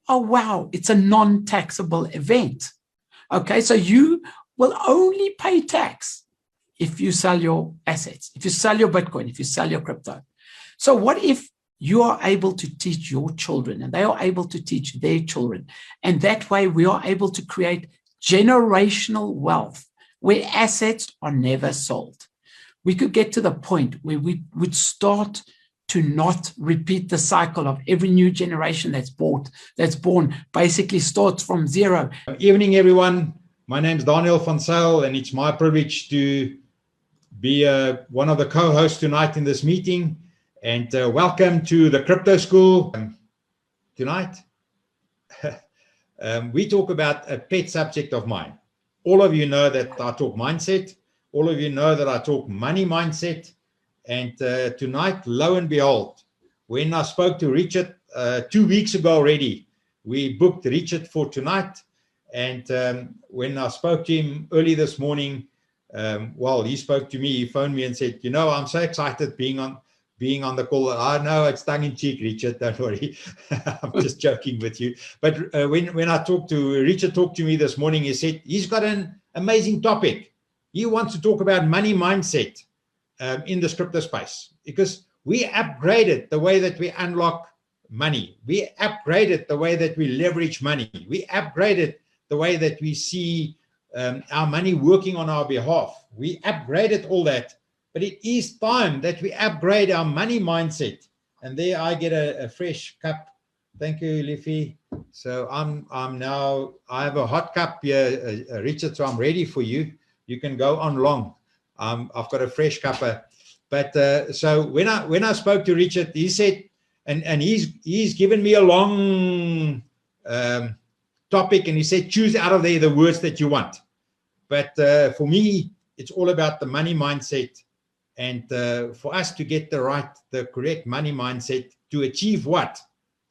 oh, wow, it's a non-taxable event. Okay, so you will only pay tax if you sell your assets, if you sell your Bitcoin, if you sell your crypto. So what if you are able to teach your children and they are able to teach their children? And that way we are able to create generational wealth where assets are never sold. We could get to the point where we would start to not repeat the cycle of every new generation that's born basically starts from zero. Evening, everyone. My name is Daniel van Zyl, and it's my privilege to be one of the co-hosts tonight in this meeting. And welcome to the Crypto School. Tonight, we talk about a pet subject of mine. All of you know that I talk mindset. All of you know that I talk money mindset. And tonight, lo and behold, when I spoke to Richard 2 weeks ago already, we booked Richard for tonight. And when I spoke to him early this morning, well, he spoke to me, he phoned me and said, you know, I'm so excited being on the call. I know it's tongue in cheek, Richard, don't worry. I'm just joking with you. But when I talked to Richard, talked to me this morning, he said he's got an amazing topic. He wants to talk about money mindset in this crypto space, because we upgraded the way that we unlock money. We upgraded the way that we leverage money. We upgraded the way that we see our money working on our behalf. We upgraded all that, but it is time that we upgrade our money mindset. And there I get a fresh cup. Thank you, Liffy. So I have a hot cup here, Richard, so I'm ready for you. You can go on long. I've got a fresh cuppa. But so when I spoke to Richard, he said, and he's given me a long topic, and he said, choose out of there the words that you want. But for me, it's all about the money mindset, and for us to get the correct money mindset to achieve what?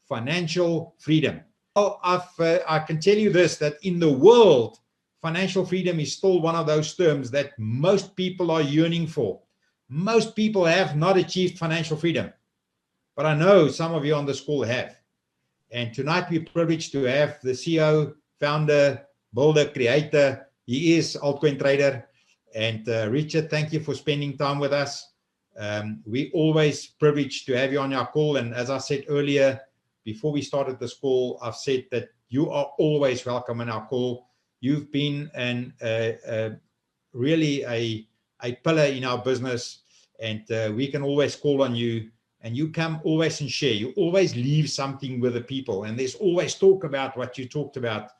Financial freedom. Well, I can tell you this, that in the world, financial freedom is still one of those terms that most people are yearning for. Most people have not achieved financial freedom, but I know some of you on the school have. And tonight we're privileged to have the CEO, founder, builder, creator. He is Altcoin Trader. And Richard, thank you for spending time with us. We always privileged to have you on our call. And as I said earlier, before we started this call, I've said that you are always welcome on our call. You've been really a pillar in our business, and we can always call on you, and you come always and share. You always leave something with the people, and there's always talk about what you talked about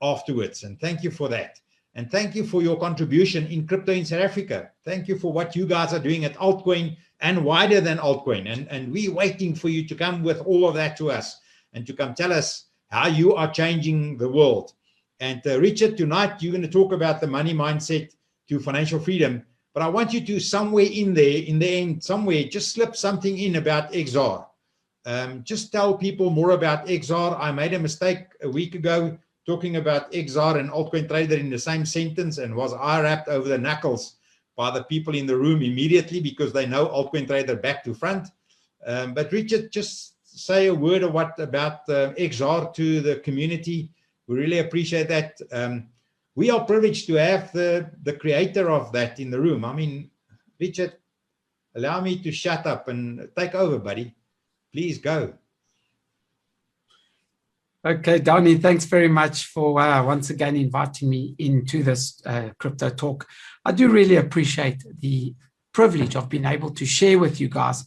afterwards. And thank you for that. And thank you for your contribution in crypto in South Africa. Thank you for what you guys are doing at Altcoin and wider than Altcoin. And we're waiting for you to come with all of that to us and to come tell us how you are changing the world. And Richard, tonight you're going to talk about the money mindset to financial freedom. But I want you to somewhere in there, in the end, somewhere, just slip something in about XR. Just tell people more about XR. I made a mistake a week ago talking about XR and Altcoin Trader in the same sentence, and was eye-wrapped over the knuckles by the people in the room immediately, because they know Altcoin Trader back to front. But Richard, just say a word of what about XR to the community. We really appreciate that. We are privileged to have the creator of that in the room. I mean, Richard, allow me to shut up and take over, buddy. Please go. Okay, Donnie, thanks very much for once again inviting me into this crypto talk. I do really appreciate the privilege of being able to share with you guys.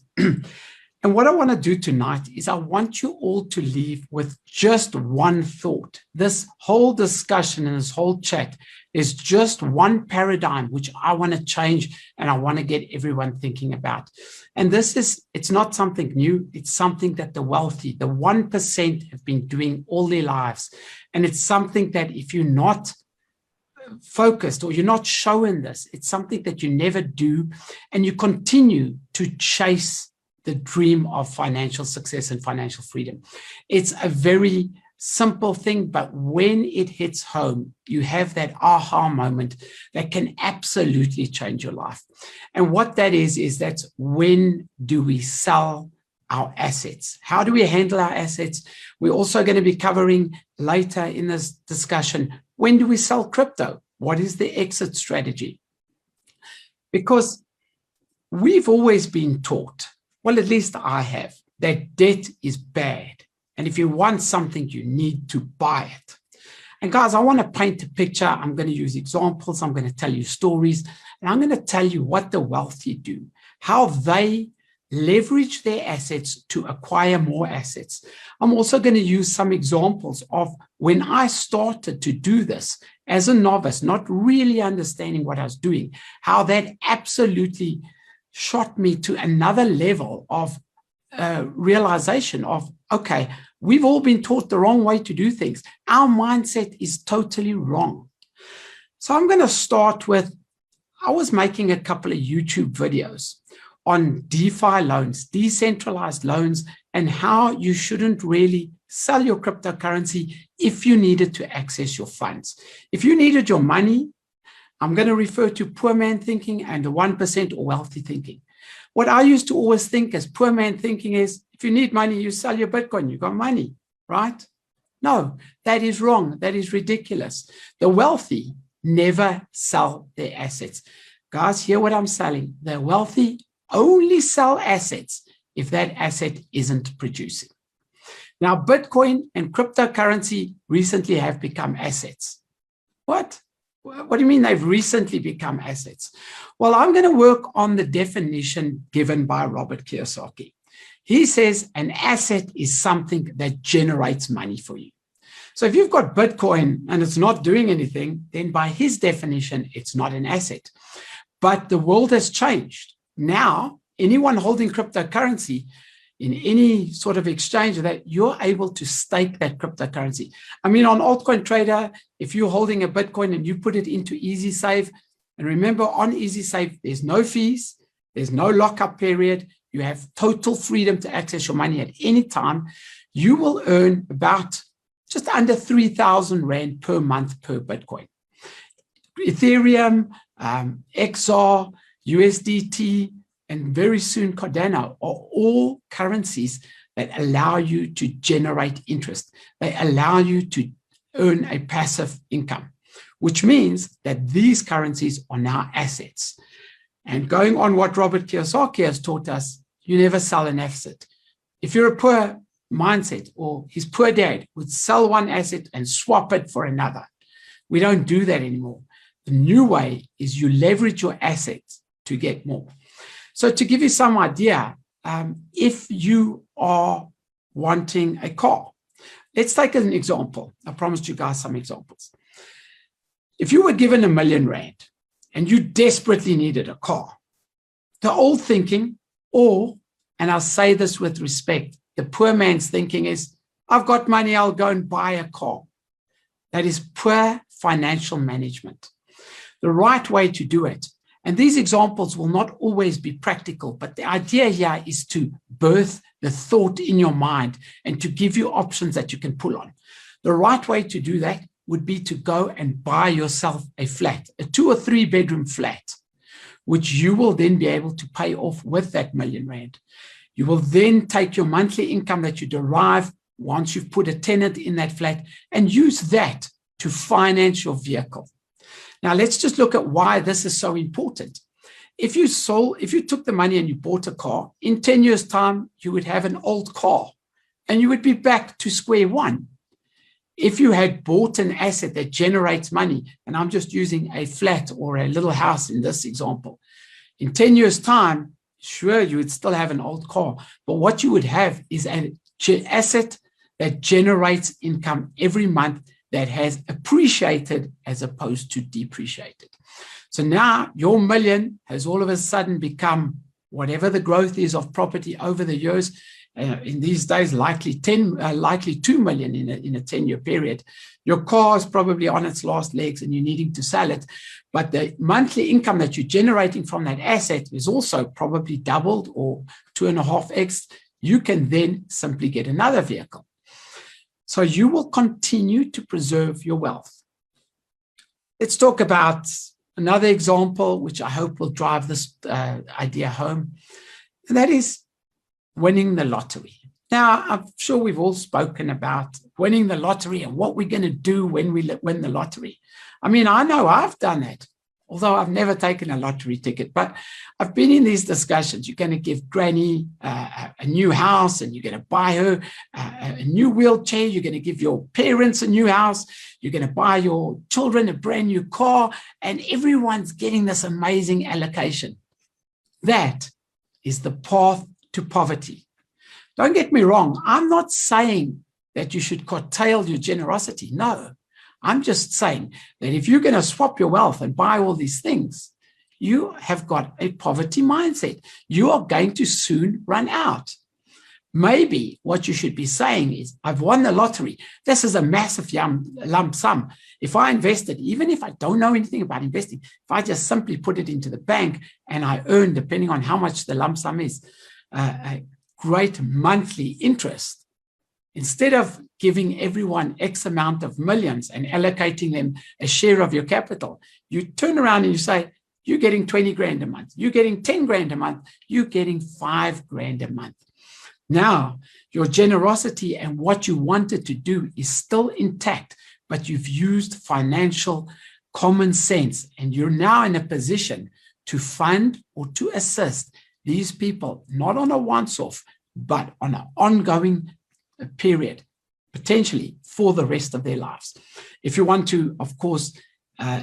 And what I want to do tonight is I want you all to leave with just one thought. This whole discussion and this whole chat is just one paradigm which I want to change, and I want to get everyone thinking about. And this is, it's not something new. It's something that the wealthy, the 1%, have been doing all their lives. And it's something that if you're not focused or you're not showing this, it's something that you never do, and you continue to chase the dream of financial success and financial freedom. It's a very simple thing, but when it hits home, you have that aha moment that can absolutely change your life. And what that is that's when do we sell our assets. How do we handle our assets? We're also going to be covering later in this discussion, when do we sell crypto? What is the exit strategy? Because we've always been taught, well, at least I have, that debt is bad. And if you want something, you need to buy it. And guys, I want to paint a picture. I'm going to use examples. I'm going to tell you stories. And I'm going to tell you what the wealthy do, how they leverage their assets to acquire more assets. I'm also going to use some examples of when I started to do this as a novice, not really understanding what I was doing, how that absolutely shot me to another level of realization of, okay, we've all been taught the wrong way to do things. Our mindset is totally wrong. So I'm going to start with, I was making a couple of YouTube videos on DeFi loans, decentralized loans, and how you shouldn't really sell your cryptocurrency if you needed to access your funds. If you needed your money, I'm going to refer to poor man thinking and the 1% or wealthy thinking. What I used to always think as poor man thinking is, if you need money, you sell your Bitcoin, you got money, right? No, that is wrong. That is ridiculous. The wealthy never sell their assets. Guys, hear what I'm selling. The wealthy only sell assets if that asset isn't producing. Now, Bitcoin and cryptocurrency recently have become assets. What? What do you mean they've recently become assets? Well, I'm going to work on the definition given by Robert Kiyosaki. He says an asset is something that generates money for you. So if you've got Bitcoin and it's not doing anything, then by his definition, it's not an asset. But the world has changed. Now, anyone holding cryptocurrency in any sort of exchange that you're able to stake that cryptocurrency. I mean, on Altcoin Trader, if you're holding a Bitcoin and you put it into EasySave, and remember on EasySave, there's no fees, there's no lockup period, you have total freedom to access your money at any time, you will earn about just under 3,000 Rand per month per Bitcoin. Ethereum, XR, USDT, and very soon Cardano are all currencies that allow you to generate interest. They allow you to earn a passive income, which means that these currencies are now assets. And going on what Robert Kiyosaki has taught us, you never sell an asset. If you're a poor mindset, or his poor dad would sell one asset and swap it for another. We don't do that anymore. The new way is you leverage your assets to get more. So to give you some idea, if you are wanting a car, let's take an example. I promised you guys some examples. If you were given R1 million and you desperately needed a car, the old thinking, and I'll say this with respect, the poor man's thinking is, I've got money, I'll go and buy a car. That is poor financial management. The right way to do it, and these examples will not always be practical, but the idea here is to birth the thought in your mind and to give you options that you can pull on. The right way to do that would be to go and buy yourself a flat, a 2 or 3 bedroom flat, which you will then be able to pay off with that R1 million. You will then take your monthly income that you derive once you've put a tenant in that flat and use that to finance your vehicle. Now, let's just look at why this is so important. If you took the money and you bought a car, in 10 years' time, you would have an old car and you would be back to square one. If you had bought an asset that generates money, and I'm just using a flat or a little house in this example, in 10 years' time, sure, you would still have an old car, but what you would have is an asset that generates income every month that has appreciated as opposed to depreciated. So now your million has all of a sudden become whatever the growth is of property over the years. In these days, likely 2 million in a 10-year period. Your car is probably on its last legs and you're needing to sell it. But the monthly income that you're generating from that asset is also probably doubled or 2.5x. You can then simply get another vehicle. So you will continue to preserve your wealth. Let's talk about another example, which I hope will drive this idea home. And that is, winning the lottery. Now, I'm sure we've all spoken about winning the lottery and what we're going to do when we win the lottery. I mean, I know I've done that, although I've never taken a lottery ticket, but I've been in these discussions. You're going to give Granny a new house, and you're going to buy her a new wheelchair. You're going to give your parents a new house. You're going to buy your children a brand new car, and everyone's getting this amazing allocation. That is the path to poverty. Don't get me wrong. I'm not saying that you should curtail your generosity. No, I'm just saying that if you're going to swap your wealth and buy all these things, you have got a poverty mindset. You are going to soon run out. Maybe what you should be saying is, I've won the lottery. This is a massive lump sum. If I invested, even if I don't know anything about investing, if I just simply put it into the bank and I earn, depending on how much the lump sum is, a great monthly interest, instead of giving everyone X amount of millions and allocating them a share of your capital, you turn around and you say, you're getting 20 grand a month, you're getting 10 grand a month, you're getting 5 grand a month. Now, your generosity and what you wanted to do is still intact, but you've used financial common sense, and you're now in a position to fund or to assist these people, not on a once-off, but on an ongoing period, potentially for the rest of their lives. If you want to, of course,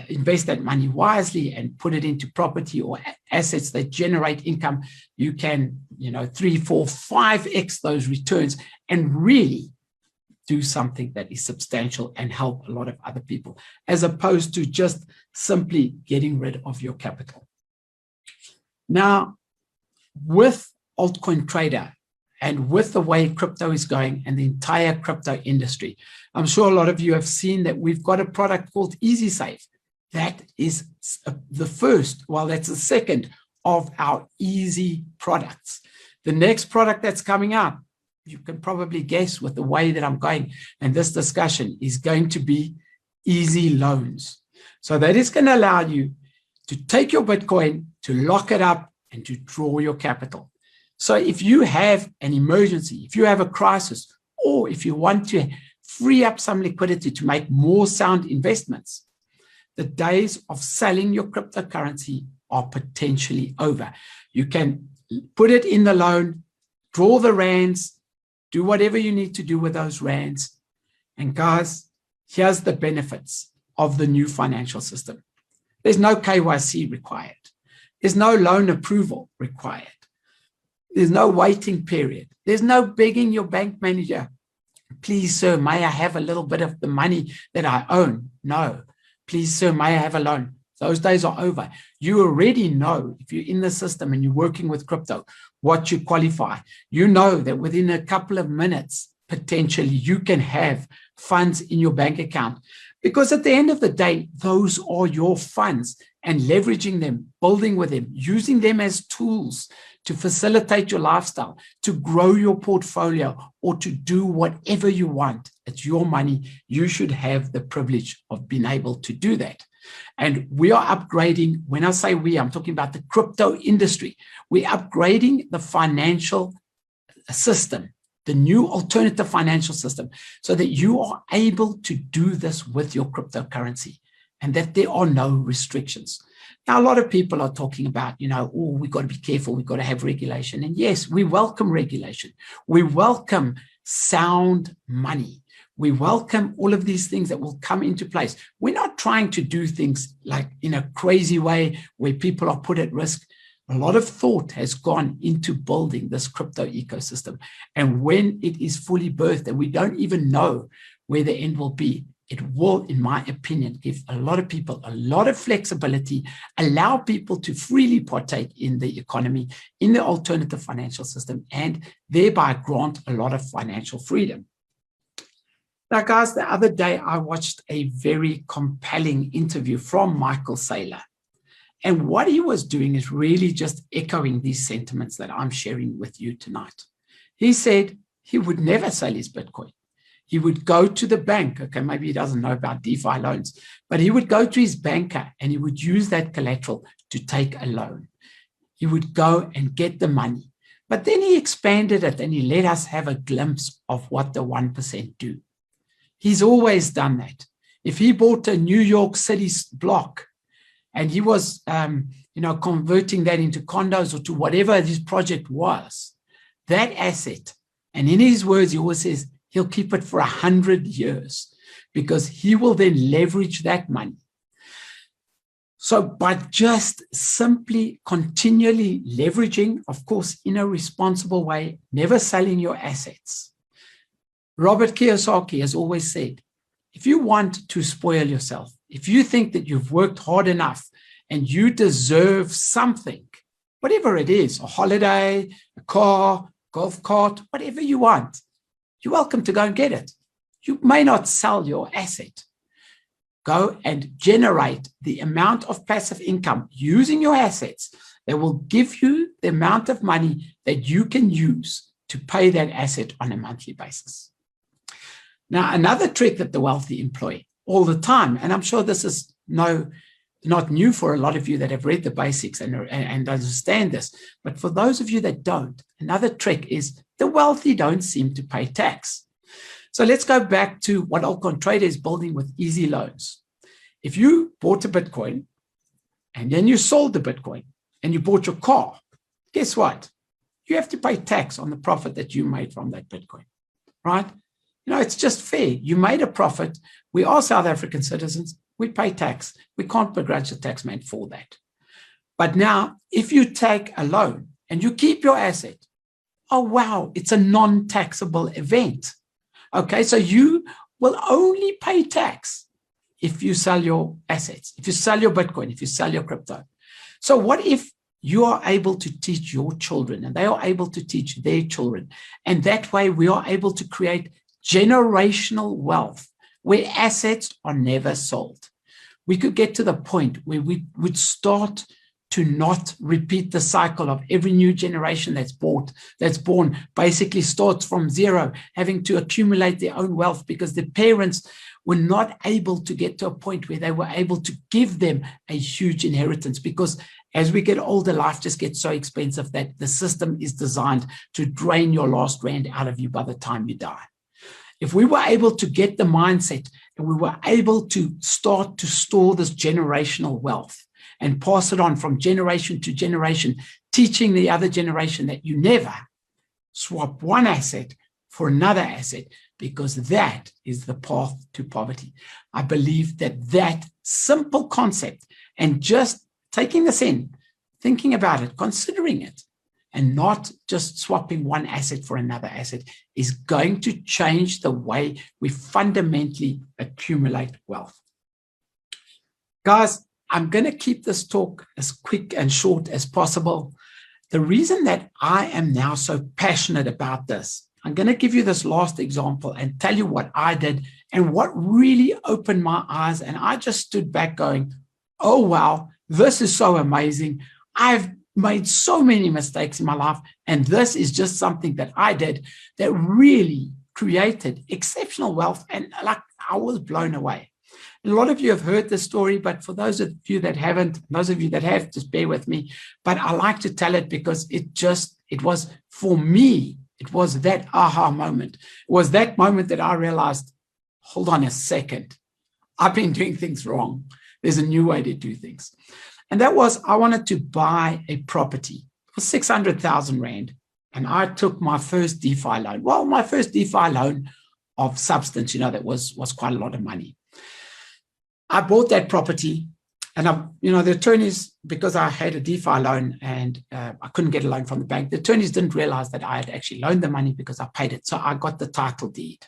invest that money wisely and put it into property or assets that generate income, you can, 3, 4, 5x those returns and really do something that is substantial and help a lot of other people, as opposed to just simply getting rid of your capital. Now, with Altcoin Trader and with the way crypto is going and the entire crypto industry, I'm sure a lot of you have seen that we've got a product called EasySave. That is the first, that's the second of our easy products. The next product that's coming out, you can probably guess with the way that I'm going, and this discussion is going to be easy loans. So that is going to allow you to take your Bitcoin, to lock it up, and to draw your capital. So if you have an emergency, if you have a crisis, or if you want to free up some liquidity to make more sound investments, the days of selling your cryptocurrency are potentially over. You can put it in the loan, draw the rands, do whatever you need to do with those rands. And guys, here's the benefits of the new financial system. There's no KYC required. There's no loan approval required. There's no waiting period. There's no begging your bank manager, please, sir, may I have a little bit of the money that I own? No. Please, sir, may I have a loan? Those days are over. You already know, if you're in the system and you're working with crypto, what you qualify. You know that within a couple of minutes, potentially, you can have funds in your bank account. Because at the end of the day, those are your funds, and leveraging them, building with them, using them as tools to facilitate your lifestyle, to grow your portfolio, or to do whatever you want. It's your money. You should have the privilege of being able to do that. And we are upgrading. When I say we, I'm talking about the crypto industry. We're upgrading the financial system, the new alternative financial system, so that you are able to do this with your cryptocurrency and that there are no restrictions. Now, a lot of people are talking about, we've got to be careful, we've got to have regulation. And yes, we welcome regulation. We welcome sound money. We welcome all of these things that will come into place. We're not trying to do things like in a crazy way where people are put at risk. A lot of thought has gone into building this crypto ecosystem. And when it is fully birthed and we don't even know where the end will be, it will, in my opinion, give a lot of people a lot of flexibility, allow people to freely partake in the economy, in the alternative financial system, and thereby grant a lot of financial freedom. Now, guys, the other day I watched a very compelling interview from Michael Saylor. And what he was doing is really just echoing these sentiments that I'm sharing with you tonight. He said he would never sell his Bitcoin. He would go to the bank. Okay, maybe he doesn't know about DeFi loans, but he would go to his banker and he would use that collateral to take a loan. He would go and get the money, But then he expanded it and he let us have a glimpse of what the 1% do. He's always done that. If he bought a New York City block and he was, converting that into condos or to whatever his project was, that asset, and in his words, he always says he'll keep it for 100 years because he will then leverage that money. So by just simply continually leveraging, of course, in a responsible way, never selling your assets. Robert Kiyosaki has always said, if you want to spoil yourself, if you think that you've worked hard enough and you deserve something, whatever it is, a holiday, a car, golf cart, whatever you want, you're welcome to go and get it. You may not sell your asset. Go and generate the amount of passive income using your assets that will give you the amount of money that you can use to pay that asset on a monthly basis. Now, another trick that the wealthy employ all the time, and I'm sure this is not new for a lot of you that have read the basics and understand this, but for those of you that don't, another trick is the wealthy don't seem to pay tax. So let's go back to what Altcoin Trader is building with easy loans. If you bought a Bitcoin and then you sold the Bitcoin and you bought your car, guess what? You have to pay tax on the profit that you made from that Bitcoin, right? It's just fair. You made a profit. We are South African citizens. We pay tax. We can't begrudge the tax man for that. But now, if you take a loan and you keep your asset, oh, wow, it's a non-taxable event. Okay, so you will only pay tax if you sell your assets, if you sell your Bitcoin, if you sell your crypto. So what if you are able to teach your children and they are able to teach their children? And that way we are able to create generational wealth where assets are never sold. We could get to the point where we would start to not repeat the cycle of every new generation that's born basically starts from zero, having to accumulate their own wealth because the parents were not able to get to a point where they were able to give them a huge inheritance, because as we get older, life just gets so expensive that the system is designed to drain your last rand out of you by the time you die. If we were able to get the mindset and we were able to start to store this generational wealth and pass it on from generation to generation, teaching the other generation that you never swap one asset for another asset, because that is the path to poverty. I believe that simple concept and just taking this in, thinking about it, considering it, and not just swapping one asset for another asset is going to change the way we fundamentally accumulate wealth. Guys, I'm going to keep this talk as quick and short as possible. The reason that I am now so passionate about this, I'm going to give you this last example and tell you what I did and what really opened my eyes. And I just stood back going, oh, wow, this is so amazing. I've made so many mistakes in my life, and this is just something that I did that really created exceptional wealth, and like I was blown away. A lot of you have heard this story, but for those of you that haven't, those of you that have, just bear with me. But I like to tell it because it was, for me, it was that aha moment. It was that moment that I realized, hold on a second, I've been doing things wrong. There's a new way to do things. And that was, I wanted to buy a property for 600,000 Rand. And I took my first DeFi loan. Well, my first DeFi loan of substance, that was quite a lot of money. I bought that property, and the attorneys, because I had a DeFi loan and I couldn't get a loan from the bank, the attorneys didn't realize that I had actually loaned the money because I paid it. So I got the title deed.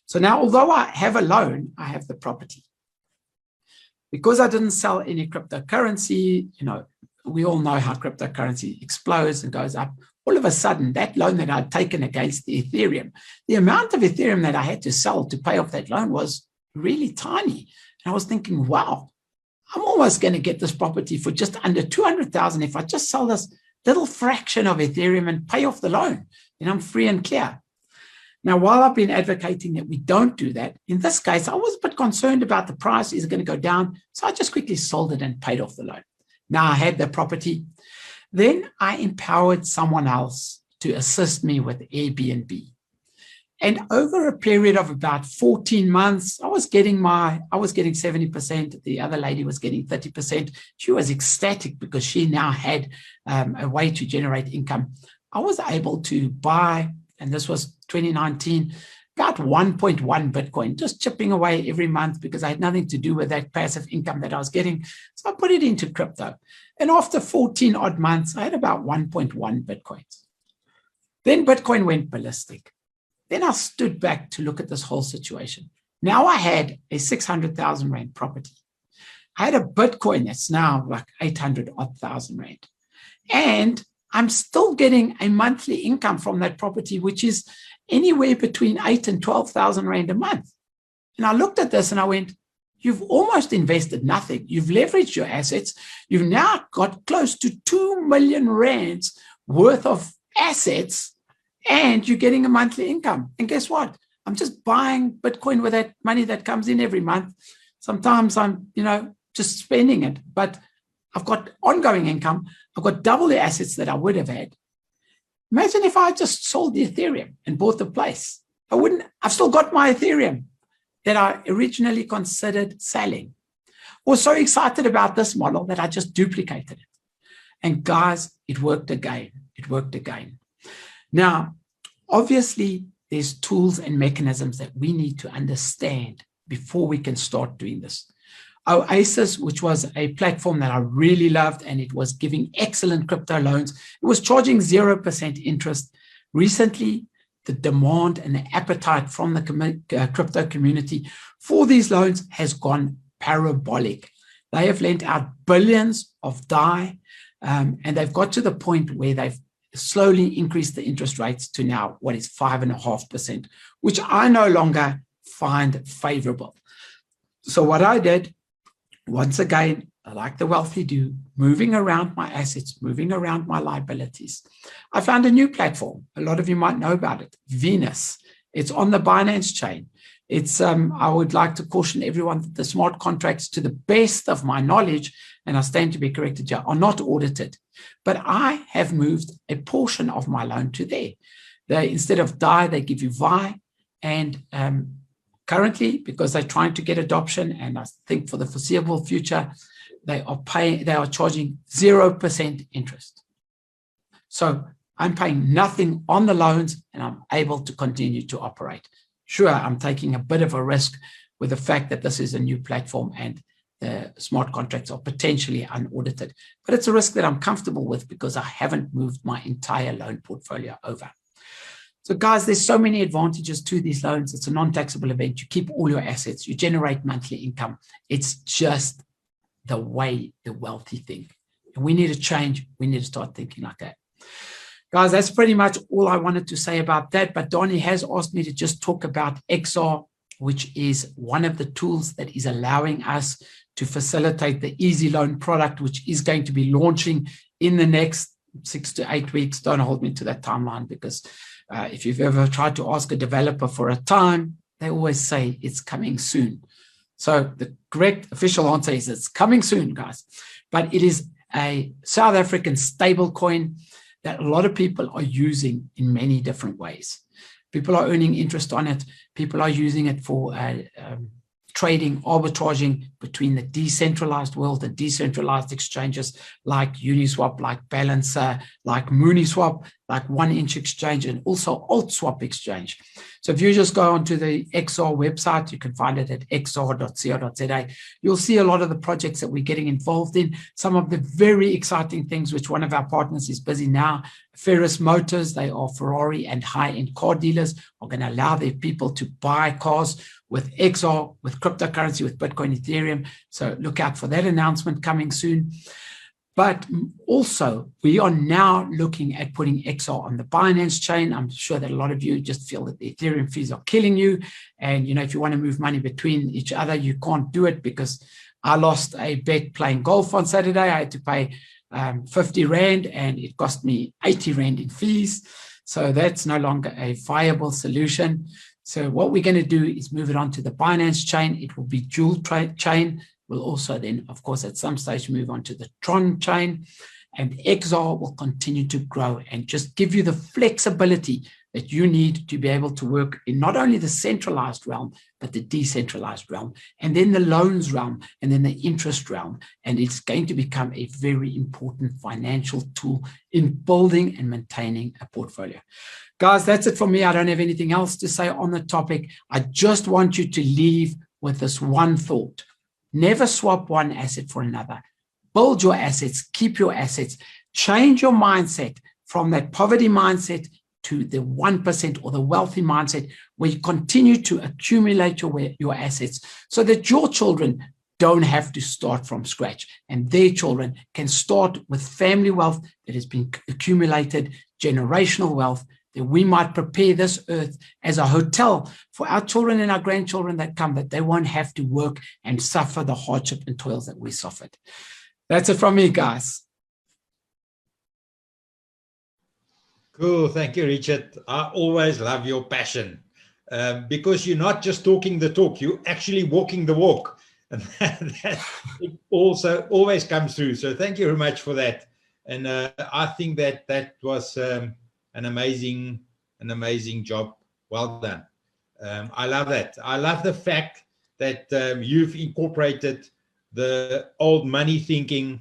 So now, although I have a loan, I have the property. Because I didn't sell any cryptocurrency, we all know how cryptocurrency explodes and goes up. All of a sudden, that loan that I'd taken against the Ethereum, the amount of Ethereum that I had to sell to pay off that loan was really tiny. And I was thinking, wow, I'm almost going to get this property for just under 200,000 if I just sell this little fraction of Ethereum and pay off the loan. Then I'm free and clear. Now, while I've been advocating that we don't do that, in this case, I was a bit concerned about the price. Is it going to go down? So I just quickly sold it and paid off the loan. Now I had the property. Then I empowered someone else to assist me with Airbnb. And over a period of about 14 months, I was getting 70%. The other lady was getting 30%. She was ecstatic because she now had a way to generate income. I was able to buy, and this was 2019, about 1.1 Bitcoin, just chipping away every month because I had nothing to do with that passive income that I was getting. So I put it into crypto. And after 14 odd months, I had about 1.1 Bitcoins. Then Bitcoin went ballistic. Then I stood back to look at this whole situation. Now I had a 600,000 Rand property. I had a Bitcoin that's now like 800 odd thousand Rand. And I'm still getting a monthly income from that property, which is anywhere between 8 and 12,000 Rand a month. And I looked at this and I went, you've almost invested nothing. You've leveraged your assets. You've now got close to 2 million Rands worth of assets, and you're getting a monthly income. And guess what? I'm just buying Bitcoin with that money that comes in every month. Sometimes I'm, just spending it, but I've got ongoing income. I've got double the assets that I would have had. Imagine if I just sold the Ethereum and bought the place. I've still got my Ethereum that I originally considered selling. I was so excited about this model that I just duplicated it. And guys, it worked again. It worked again. Now, obviously, there's tools and mechanisms that we need to understand before we can start doing this. Oasis, which was a platform that I really loved, and it was giving excellent crypto loans. It was charging 0% interest. Recently, the demand and the appetite from the crypto community for these loans has gone parabolic. They have lent out billions of DAI, and they've got to the point where they've slowly increased the interest rates to now what is 5.5%, which I no longer find favorable. So what I did, once again, like the wealthy do, moving around my assets, moving around my liabilities, I found a new platform. A lot of you might know about it, Venus. It's on the Binance chain. It's I would like to caution everyone that the smart contracts, to the best of my knowledge, and I stand to be corrected here, are not audited. But I have moved a portion of my loan to there. Instead of DAI, they give you VI. And currently, because they're trying to get adoption, and I think for the foreseeable future, they are charging 0% interest. So I'm paying nothing on the loans, and I'm able to continue to operate. Sure, I'm taking a bit of a risk with the fact that this is a new platform and the smart contracts are potentially unaudited. But it's a risk that I'm comfortable with because I haven't moved my entire loan portfolio over. So guys, there's so many advantages to these loans. It's a non-taxable event. You keep all your assets. You generate monthly income. It's just the way the wealthy think. And we need to change. We need to start thinking like that. Guys, that's pretty much all I wanted to say about that. But Donnie has asked me to just talk about XR, which is one of the tools that is allowing us to facilitate the easy loan product, which is going to be launching in the next 6 to 8 weeks. Don't hold me to that timeline, because if you've ever tried to ask a developer for a time, they always say it's coming soon. So the correct official answer is it's coming soon, guys. But it is a South African stablecoin that a lot of people are using in many different ways. People are earning interest on it. People are using it for trading, arbitraging between the decentralized world and decentralized exchanges like Uniswap, like Balancer, like Mooniswap, like 1inch Exchange, and also AltSwap Exchange. So if you just go onto the XR website, you can find it at xr.co.za. You'll see a lot of the projects that we're getting involved in. Some of the very exciting things, which one of our partners is busy now, Ferris Motors, they are Ferrari and high-end car dealers, are going to allow their people to buy cars with XR, with cryptocurrency, with Bitcoin, Ethereum. So look out for that announcement coming soon. But also, we are now looking at putting XR on the Binance chain. I'm sure that a lot of you just feel that the Ethereum fees are killing you. And, if you want to move money between each other, you can't do it, because I lost a bet playing golf on Saturday. I had to pay 50 Rand and it cost me 80 Rand in fees. So that's no longer a viable solution. So what we're going to do is move it onto the Binance chain. It will be dual chain. We'll also then, of course, at some stage move on to the Tron chain. and XR will continue to grow and just give you the flexibility that you need to be able to work in not only the centralized realm, but the decentralized realm, and then the loans realm, and then the interest realm. And it's going to become a very important financial tool in building and maintaining a portfolio. Guys, that's it for me. I don't have anything else to say on the topic. I just want you to leave with this one thought. Never swap one asset for another. Build your assets, keep your assets, change your mindset from that poverty mindset to the 1% or the wealthy mindset, where you continue to accumulate your assets so that your children don't have to start from scratch, and their children can start with family wealth that has been accumulated, generational wealth, that we might prepare this earth as a hotel for our children and our grandchildren that come, that they won't have to work and suffer the hardship and toils that we suffered. That's it from me, guys. Cool. Thank you, Richard. I always love your passion because you're not just talking the talk, you're actually walking the walk. And that it also always comes through. So thank you very much for that. And I think that was an amazing job. Well done. I love that. I love the fact that you've incorporated the old money thinking,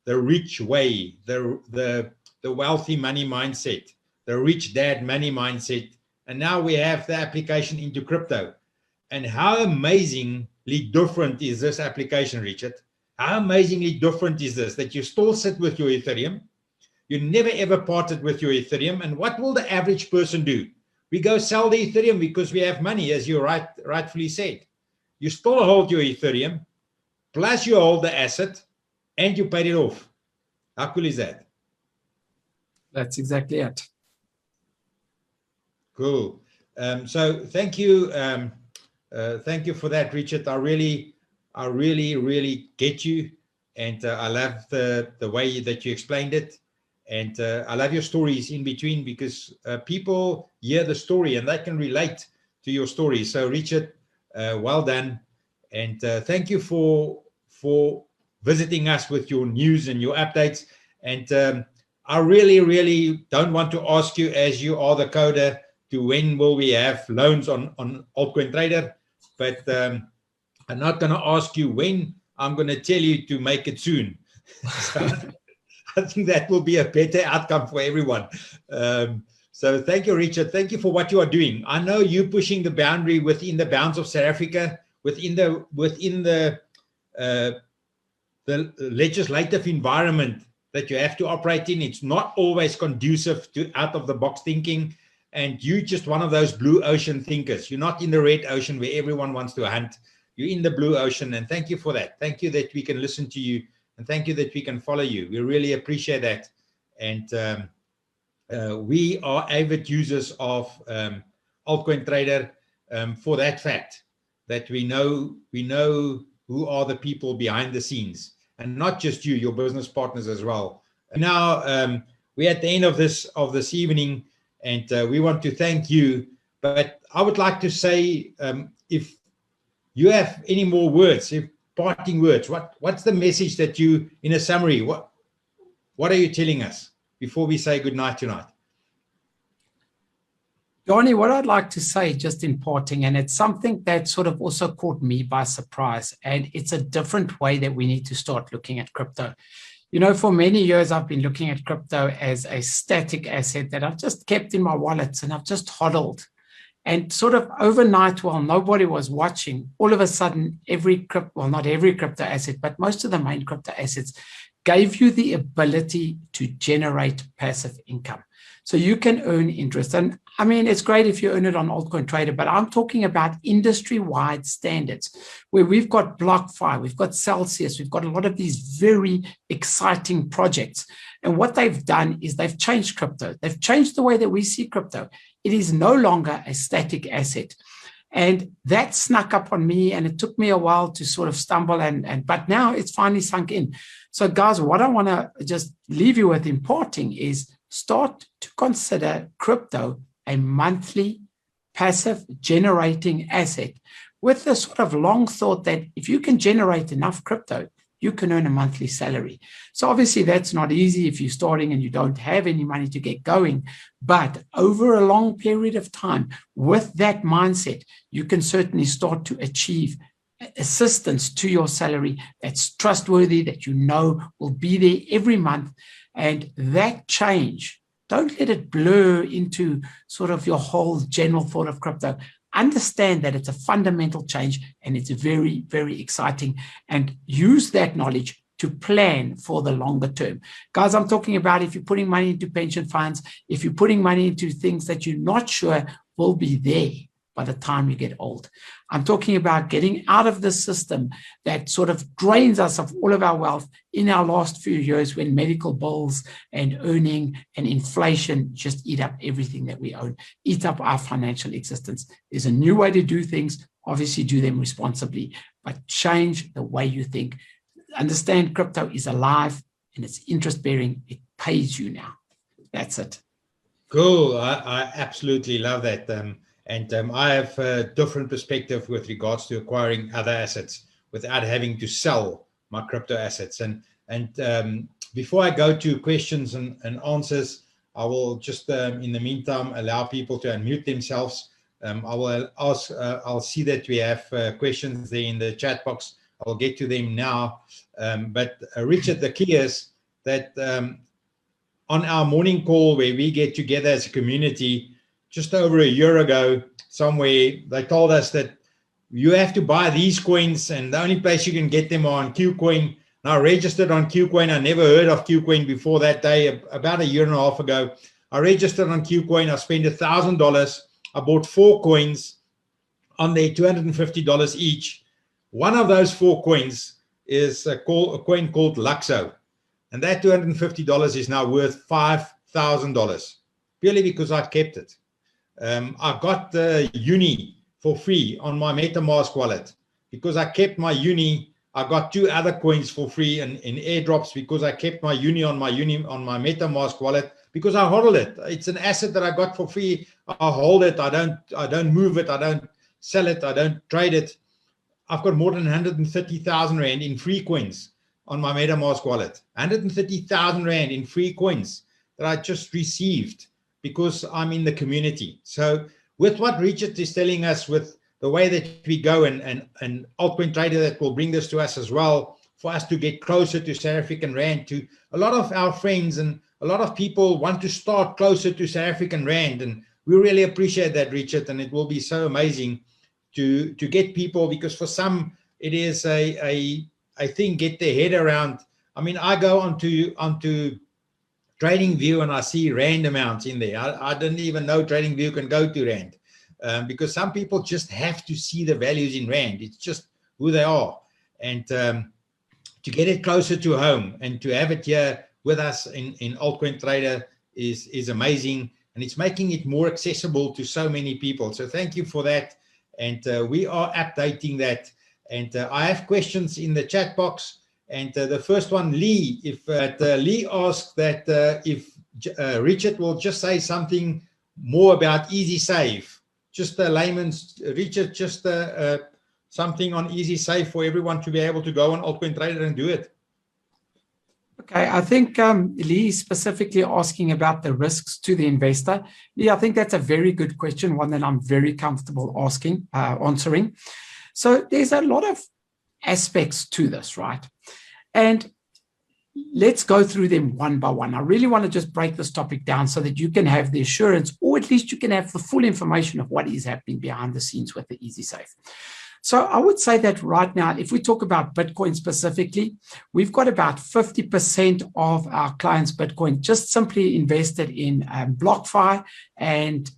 the rich way, the wealthy money mindset, the rich dad money mindset, and now we have the application into crypto. And how amazingly different is this application, Richard? How amazingly different is this, that you still sit with your Ethereum, you never ever parted with your Ethereum, and what will the average person do? We go sell the Ethereum because we have money, as you rightfully said. You still hold your Ethereum, plus you hold the asset, and you paid it off. How cool is that? That's exactly it. Cool. So thank you. Thank you for that, Richard. I really get you. And I love the way that you explained it. And I love your stories in between, because people hear the story and they can relate to your story. So Richard, well done. And thank you for visiting us with your news and your updates. And I really don't want to ask you, as you are the coder, to when will we have loans on Altcoin Trader, but I'm not going to ask you when. I'm going to tell you to make it soon. So I think that will be a better outcome for everyone. So thank you, Richard. Thank you for what you are doing. I know you're pushing the boundary within the bounds of South Africa, within the legislative environment that you have to operate in. It's not always conducive to out-of-the-box thinking. And you're just one of those blue ocean thinkers. You're not in the red ocean where everyone wants to hunt. You're in the blue ocean. And thank you for that. Thank you that we can listen to you. And thank you that we can follow you. We really appreciate that. And we are avid users of Altcoin Trader for that fact, that we know who are the people behind the scenes. And not just you, your business partners as well. Now, we're at the end of this evening. And we want to thank you. But I would like to say, if you have any more words, if parting words, what's the message that you, in a summary, what are you telling us before we say goodnight tonight? Johnny, what I'd like to say, just in parting, and it's something that sort of also caught me by surprise, and it's a different way that we need to start looking at crypto. You know, for many years, I've been looking at crypto as a static asset that I've just kept in my wallets and I've just hodled. And sort of overnight, while nobody was watching, all of a sudden, not every crypto asset, but most of the main crypto assets gave you the ability to generate passive income. So you can earn interest. And I mean, it's great if you earn it on Altcoin Trader, but I'm talking about industry-wide standards where we've got BlockFi, we've got Celsius, we've got a lot of these very exciting projects. And what they've done is they've changed crypto. They've changed the way that we see crypto. It is no longer a static asset. And that snuck up on me, and it took me a while to sort of stumble, but now it's finally sunk in. So guys, what I want to just leave you with in parting is start to consider crypto a monthly passive generating asset with the sort of long thought that if you can generate enough crypto, you can earn a monthly salary. So obviously that's not easy if you're starting and you don't have any money to get going. But over a long period of time, with that mindset, you can certainly start to achieve assistance to your salary that's trustworthy, that you know will be there every month. And that change, don't let it blur into sort of your whole general thought of crypto. Understand that it's a fundamental change and it's very, very exciting, and use that knowledge to plan for the longer term. Guys, I'm talking about if you're putting money into pension funds, if you're putting money into things that you're not sure will be there by the time you get old. I'm talking about getting out of the system that sort of drains us of all of our wealth in our last few years, when medical bills and earning and inflation just eat up everything that we own, eat up our financial existence. There's a new way to do things. Obviously, do them responsibly, but change the way you think. Understand crypto is alive and it's interest bearing. It pays you now. That's it. Cool. I absolutely love that. I have a different perspective with regards to acquiring other assets without having to sell my crypto assets. And before I go to questions and answers, I will just, in the meantime, allow people to unmute themselves. I'll see that we have questions there in the chat box. I'll get to them now. But Richard, the key is that on our morning call where we get together as a community, just over a year ago, somewhere, they told us that you have to buy these coins, and the only place you can get them are on KuCoin. And I registered on KuCoin. I never heard of KuCoin before that day, about a year and a half ago. I registered on KuCoin. I spent $1,000. I bought 4 coins on there, $250 each. One of those 4 coins is a coin called Luxo. And that $250 is now worth $5,000, purely because I kept it. I got the Uni for free on my MetaMask wallet. Because I kept my Uni, I got 2 other coins for free in airdrops, because I kept my Uni on my MetaMask wallet, because I hodl it. It's an asset that I got for free. I hold it. I don't move it. I don't sell it. I don't trade it. I've got more than 130,000 Rand in free coins on my MetaMask wallet. 130,000 Rand in free coins that I just received because I'm in the community. So with what Richard is telling us, with the way that we go, and Altcoin Trader that will bring this to us as well, for us to get closer to South African Rand, to a lot of our friends and a lot of people want to start closer to South African Rand. And we really appreciate that, Richard. And it will be so amazing to get people, because for some, it is a thing, get their head around. I mean, I go onto TradingView and I see Rand amounts in there. I didn't even know TradingView can go to Rand, because some people just have to see the values in Rand. It's just who they are. And to get it closer to home and to have it here with us in Altcoin Trader is amazing. And it's making it more accessible to so many people. So thank you for that. And we are updating that. And I have questions in the chat box. And the first one, Lee, Lee asked that if Richard will just say something more about Easy Save. Just a layman's, Richard, just something on Easy Save for everyone to be able to go on Altcoin Trader and do it. Okay, I think Lee is specifically asking about the risks to the investor. Lee, I think that's a very good question, one that I'm very comfortable answering. So there's a lot of aspects to this, right? And let's go through them one by one. I really want to just break this topic down so that you can have the assurance, or at least you can have the full information of what is happening behind the scenes with the Easy Save. So I would say that right now, if we talk about Bitcoin specifically, we've got about 50% of our clients' Bitcoin just simply invested in BlockFi and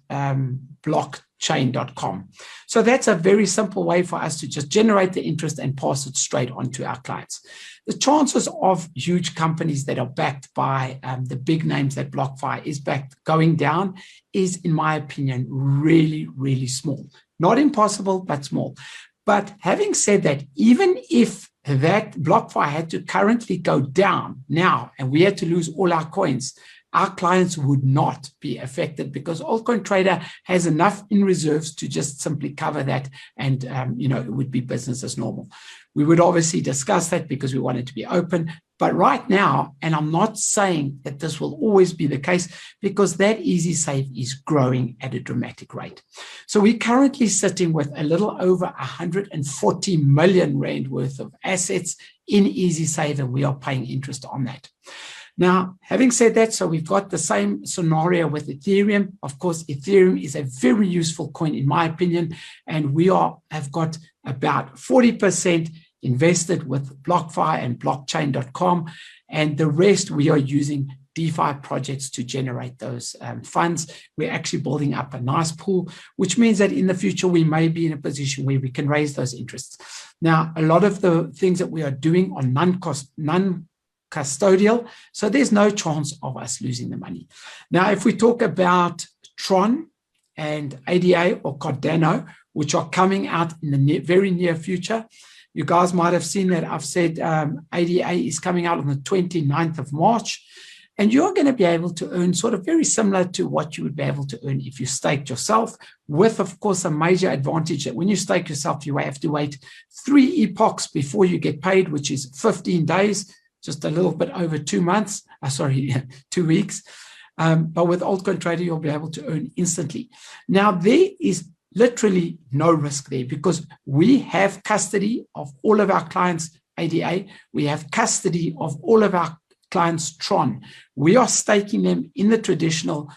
blockchain.com. So that's a very simple way for us to just generate the interest and pass it straight on to our clients. The chances of huge companies that are backed by the big names that BlockFi is backed going down is, in my opinion, really, really small. Not impossible, but small. But having said that, even if that BlockFi had to currently go down now and we had to lose all our coins, our clients would not be affected because Altcoin Trader has enough in reserves to just simply cover that, and it would be business as normal. We would obviously discuss that because we want it to be open. But right now, and I'm not saying that this will always be the case, because that EasySave is growing at a dramatic rate. So we're currently sitting with a little over 140 million Rand worth of assets in EasySave, and we are paying interest on that. Now, having said that, so we've got the same scenario with Ethereum. Of course, Ethereum is a very useful coin, in my opinion, and we have got about 40% invested with BlockFi and blockchain.com, and the rest we are using DeFi projects to generate those funds. We're actually building up a nice pool, which means that in the future we may be in a position where we can raise those interests. Now, a lot of the things that we are doing are non-custodial, so there's no chance of us losing the money. Now, if we talk about Tron and ADA or Cardano, which are coming out in the very near future, you guys might have seen that I've said ADA is coming out on the 29th of March, and you're going to be able to earn sort of very similar to what you would be able to earn if you staked yourself, with, of course, a major advantage that when you stake yourself, you have to wait 3 epochs before you get paid, which is 15 days, just a little bit over 2 months, 2 weeks. But with Altcoin Trader, you'll be able to earn instantly. Now, there is literally no risk there because we have custody of all of our clients' ADA. We have custody of all of our clients' Tron. We are staking them in the traditional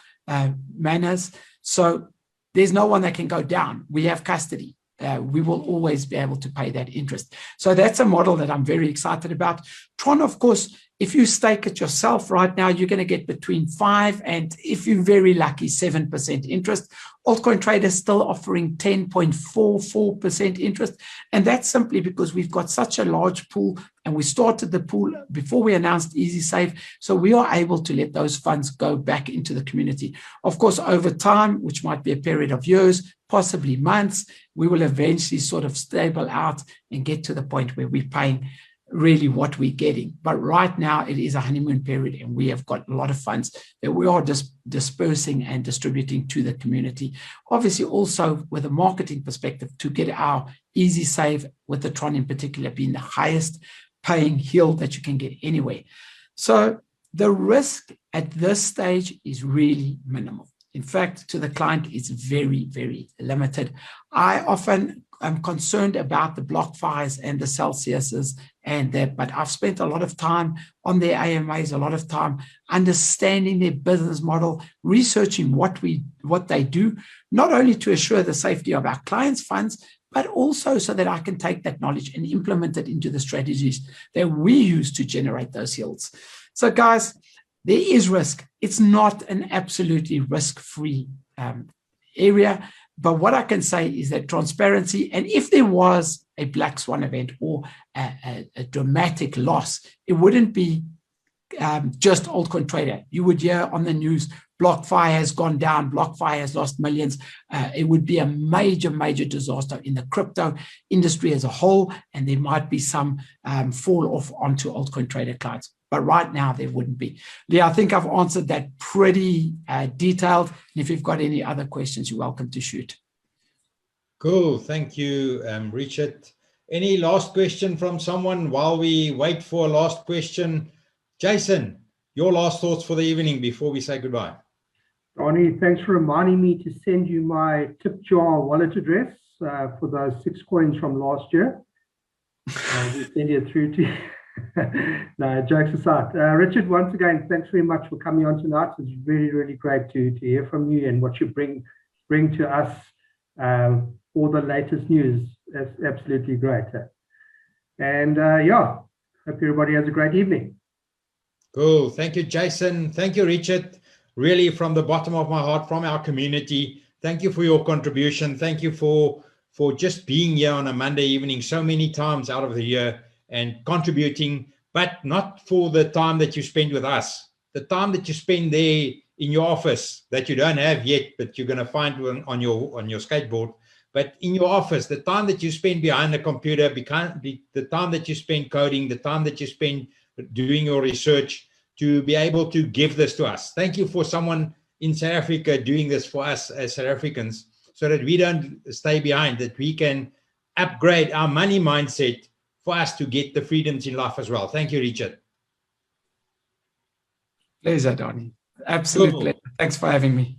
manners. So there's no one that can go down. We have custody. We will always be able to pay that interest. So that's a model that I'm very excited about. Tron, of course, if you stake it yourself right now, you're going to get between 5 and, if you're very lucky, 7% interest. Altcoin Trader is still offering 10.44% interest. And that's simply because we've got such a large pool, and we started the pool before we announced EasySave. So we are able to let those funds go back into the community. Of course, over time, which might be a period of years, possibly months, we will eventually sort of stable out and get to the point where we're paying really what we're getting. But right now it is a honeymoon period, and we have got a lot of funds that we are dispersing and distributing to the community. Obviously also with a marketing perspective to get our EasySave, with the Tron in particular being the highest paying yield that you can get anywhere. So the risk at this stage is really minimal. In fact, to the client, it's very, very limited. I often am concerned about the BlockFis and the Celsiuses and that, but I've spent a lot of time on their AMAs, a lot of time understanding their business model, researching what they do, not only to assure the safety of our clients' funds, but also so that I can take that knowledge and implement it into the strategies that we use to generate those yields. So guys, there is risk. It's not an absolutely risk-free area. But what I can say is that transparency, and if there was a black swan event or a dramatic loss, it wouldn't be just Altcoin Trader. You would hear on the news, BlockFi has gone down, BlockFi has lost millions. It would be a major, major disaster in the crypto industry as a whole, and there might be some fall off onto Altcoin Trader clients. But right now, there wouldn't be. Leah, I think I've answered that pretty detailed. And if you've got any other questions, you're welcome to shoot. Cool. Thank you, Richard. Any last question from someone while we wait for a last question? Jason, your last thoughts for the evening before we say goodbye. Ronnie, thanks for reminding me to send you my tip jar wallet address for those 6 coins from last year. We'll send it through to you. No, jokes aside. Richard, once again, thanks very much for coming on tonight. It's really, really great to hear from you and what you bring to us, all the latest news. That's absolutely great. And yeah, hope everybody has a great evening. Cool. Thank you, Jason. Thank you, Richard. Really, from the bottom of my heart, from our community, thank you for your contribution. Thank you for just being here on a Monday evening so many times out of the year and contributing, but not for the time that you spend with us. The time that you spend there in your office that you don't have yet, but you're going to find on your skateboard. But in your office, the time that you spend behind the computer, the time that you spend coding, the time that you spend doing your research, to be able to give this to us. Thank you for someone in South Africa doing this for us as South Africans, so that we don't stay behind, that we can upgrade our money mindset for us to get the freedoms in life as well. Thank you, Richard. Pleasure, Donnie. Absolute Cool. pleasure. Thanks for having me.